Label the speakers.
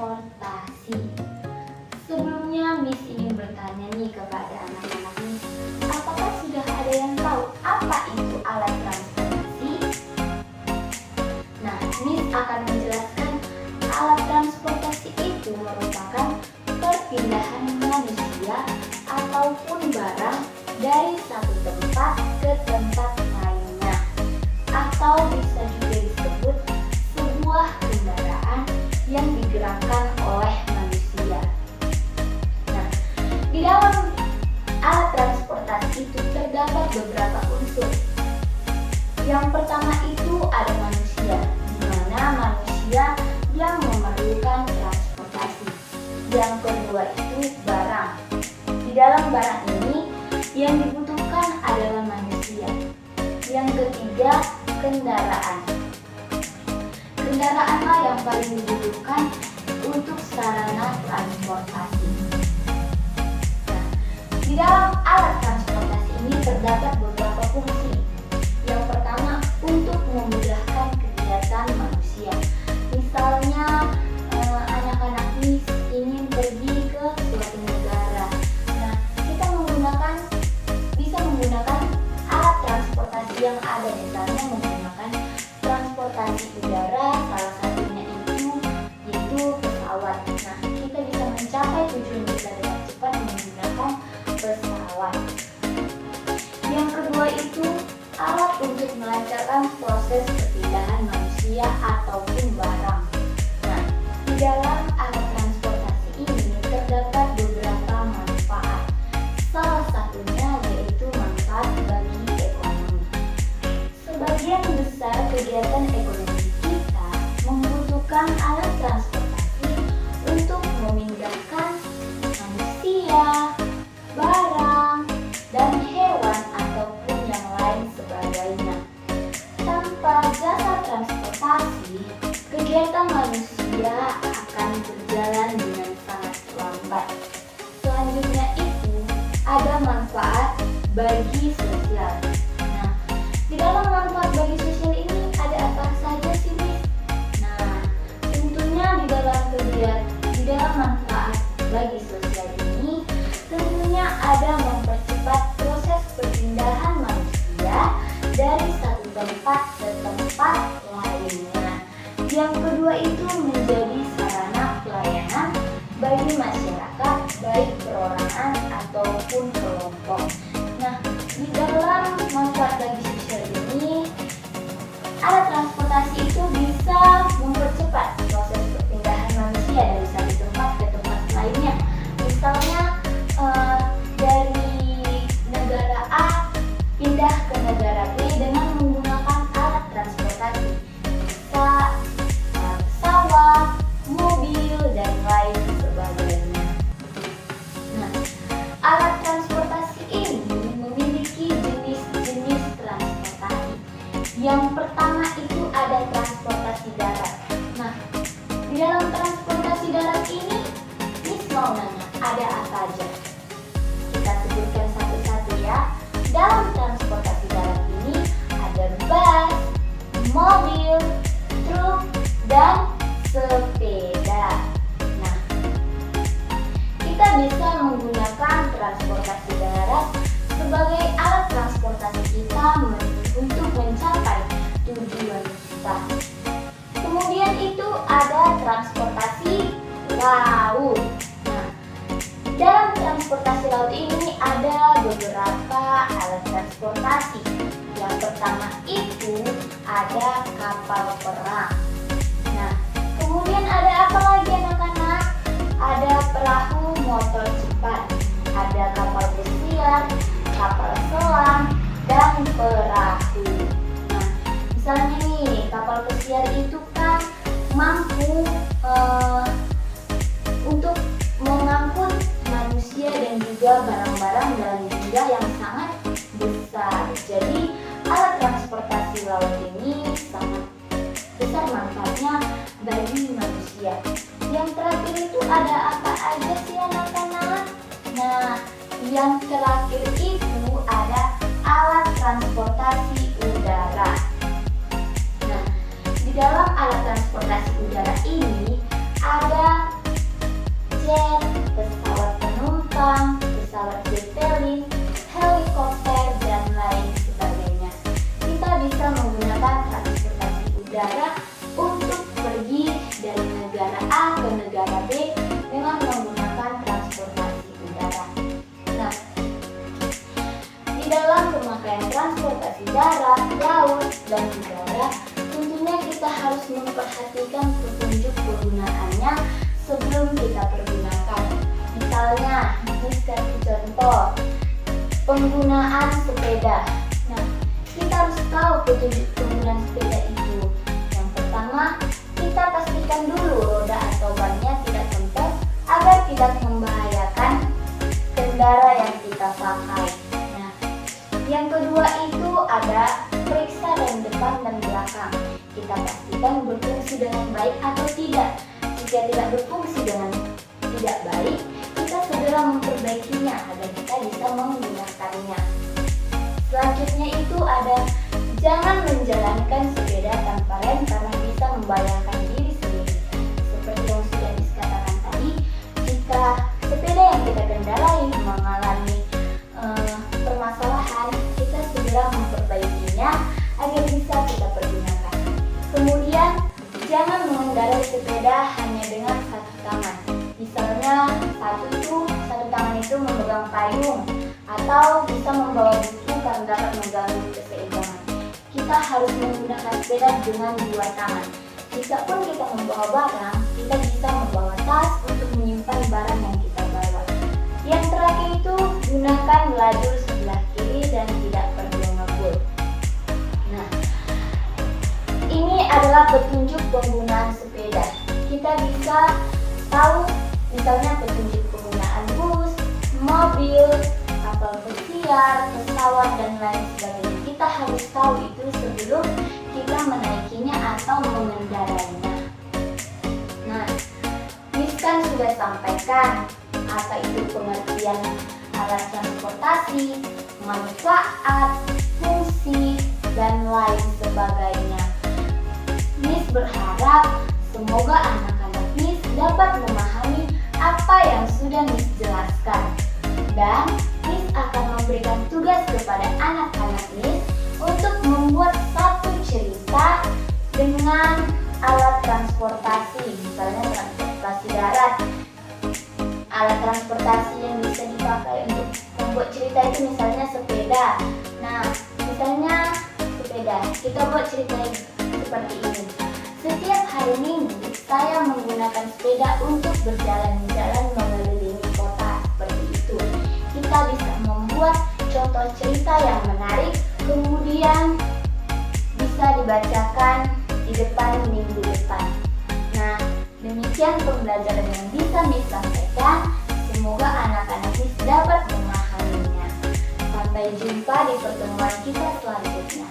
Speaker 1: transportasi. Sebelumnya Miss ingin bertanya nih kepada anak-anak Miss, apakah sudah ada yang tahu apa itu alat transportasi? Nah, Miss akan menjelaskan alat transportasi itu merupakan perpindahan manusia ataupun barang dari satu tempat ke tempat lainnya, atau bisa juga disebut sebuah kendaraan yang digerakkan oleh manusia. Nah, di dalam alat transportasi itu terdapat beberapa unsur. Yang pertama itu ada manusia, di mana manusia yang memerlukan transportasi. Yang kedua itu barang. Di dalam barang ini yang dibutuhkan adalah manusia. Yang ketiga, kendaraan. Kendaraanlah yang paling dibutuhkan untuk sarana transportasi. Nah, di dalam alat transportasi ini terdapat beberapa fungsi. Yang pertama, untuk memudahkan kegiatan manusia. Misalnya, anak-anak Miss ingin pergi ke suatu negara. Nah, kita bisa menggunakan alat transportasi yang ada, misalnya menggunakan transportasi udara, salah satunya itu yaitu pesawat. Nah, kita bisa mencapai tujuan kita dengan cepat menggunakan pesawat. Yang kedua itu alat untuk melancarkan proses perpindahan manusia ataupun barang. Nah, di dalam alat transportasi ini terdapat beberapa manfaat. Salah satunya yaitu manfaat bagi ekonomi. Sebagian besar kegiatan ekonomi kita membutuhkan alat transportasi untuk memindahkan manusia, barang, dan hewan ataupun yang lain sebagainya. Tanpa jasa transportasi, kegiatan manusia akan berjalan dengan sangat lambat. Selanjutnya itu ada manfaat bagi sosial. Nah, di dalam manfaat bagi sosial ini ada apa saja sih, Miss? Nah, tentunya di dalam manfaat bagi sosial ini tentunya ada mempercepat proses perpindahan manusia dari satu tempat ke tempat lainnya. Yang kedua itu menjadi sarana pelayanan bagi masyarakat, baik perorangan ataupun kelompok. Nah, di dalam manfaat bagi sosial ini, alat transportasi itu bisa mempercepat proses perpindahan manusia dari satu tempat ke tempat lainnya. Misalnya dari negara A pindah ke negara B dengan menggunakan alat transportasi. Bisa pesawat, mobil, dan lain sebagainya. Nah, alat transportasi ini memiliki jenis-jenis transportasi. Yang pertama itu ada transportasi darat. Nah, di dalam transportasi darat ini, Miss mau nanya, ada apa aja? Kita sebutkan satu-satu ya. Dalam transportasi darat ini ada bus, mobil, truk, dan sepeda. Nah, kita bisa menggunakan transportasi darat sebagai alat transportasi kita untuk mencapai tujuan kita. Kemudian itu ada transportasi laut. Nah, dalam transportasi laut ini ada beberapa alat transportasi. Yang pertama itu ada kapal perang. Nah, kemudian ada apa lagi anak-anak? Ada perahu motor cepat, ada kapal pesiar, kapal selam, dan perahu. Nah, misalnya nih, kapal pesiar itu kan mampu untuk mengangkut manusia dan juga barang-barang dalam jumlah yang sangat besar. Jadi, alat transportasi laut ini sangat besar manfaatnya bagi manusia. Yang terakhir itu ada apa aja sih anak-anak? Nah, yang terakhir itu ada alat transportasi udara. Nah, di dalam alat transportasi udara ini ada negara B dengan menggunakan transportasi udara. Nah, di dalam pemakaian transportasi darat, laut, dan udara, tentunya kita harus memperhatikan petunjuk penggunaannya sebelum kita pergunakan. Misalnya, kasih contoh penggunaan sepeda. Nah, kita harus tahu petunjuk penggunaan sepeda itu. Yang pertama, kita pastikan dulu roda atau bannya tidak kempes agar tidak membahayakan kendara yang kita pakai. Nah, yang kedua itu ada periksa rem depan dan belakang. Kita pastikan berfungsi dengan baik atau tidak. Jika tidak berfungsi dengan tidak baik, kita segera memperbaikinya agar kita bisa menggunakannya. Selanjutnya itu ada jangan menjalankan sepeda tanpa rem karena bisa membahayakan diri sendiri. Seperti yang sudah dikatakan tadi, jika sepeda yang kita kendarai mengalami permasalahan, kita segera memperbaikinya agar bisa kita pergunakan. Kemudian, jangan mengendarai sepeda hanya dengan satu tangan. Misalnya, satu tangan itu memegang payung atau bisa membawa buku karena dapat mengganggu keseimbangan. Kita harus menggunakan sepeda dengan dua tangan. Jikapun kita membawa barang, kita bisa membawa tas untuk menyimpan barang yang kita bawa. Yang terakhir itu, gunakan lajur sebelah kiri dan tidak perlu ngebut. Nah, ini adalah petunjuk penggunaan sepeda. Kita bisa tahu misalnya petunjuk penggunaan bus, mobil, kapal pesiar, pesawat, dan lain sebagainya. Kita harus tahu itu sebelum kita menaikinya atau mengendarainya. Nah, Miss kan sudah sampaikan apa itu pengertian alat transportasi, manfaat, fungsi, dan lain sebagainya. Miss berharap semoga anak-anak Miss dapat memahami apa yang sudah Miss jelaskan. Dan Miss akan memberikan tugas kepada anak-anak Miss untuk membuat satu cerita dengan alat transportasi, misalnya transportasi darat. Alat transportasi yang bisa dipakai untuk membuat cerita itu misalnya sepeda. Nah, misalnya sepeda, kita buat cerita seperti ini. Setiap hari Minggu, saya menggunakan sepeda untuk berjalan-jalan mengelilingi kota, seperti itu. Kita bisa membuat contoh cerita yang menarik, kemudian bisa dibacakan di depan minggu depan. Nah, demikian pembelajaran yang bisa Miss sampaikan. Semoga anak-anak Miss dapat memahaminya. Sampai jumpa di pertemuan kita selanjutnya.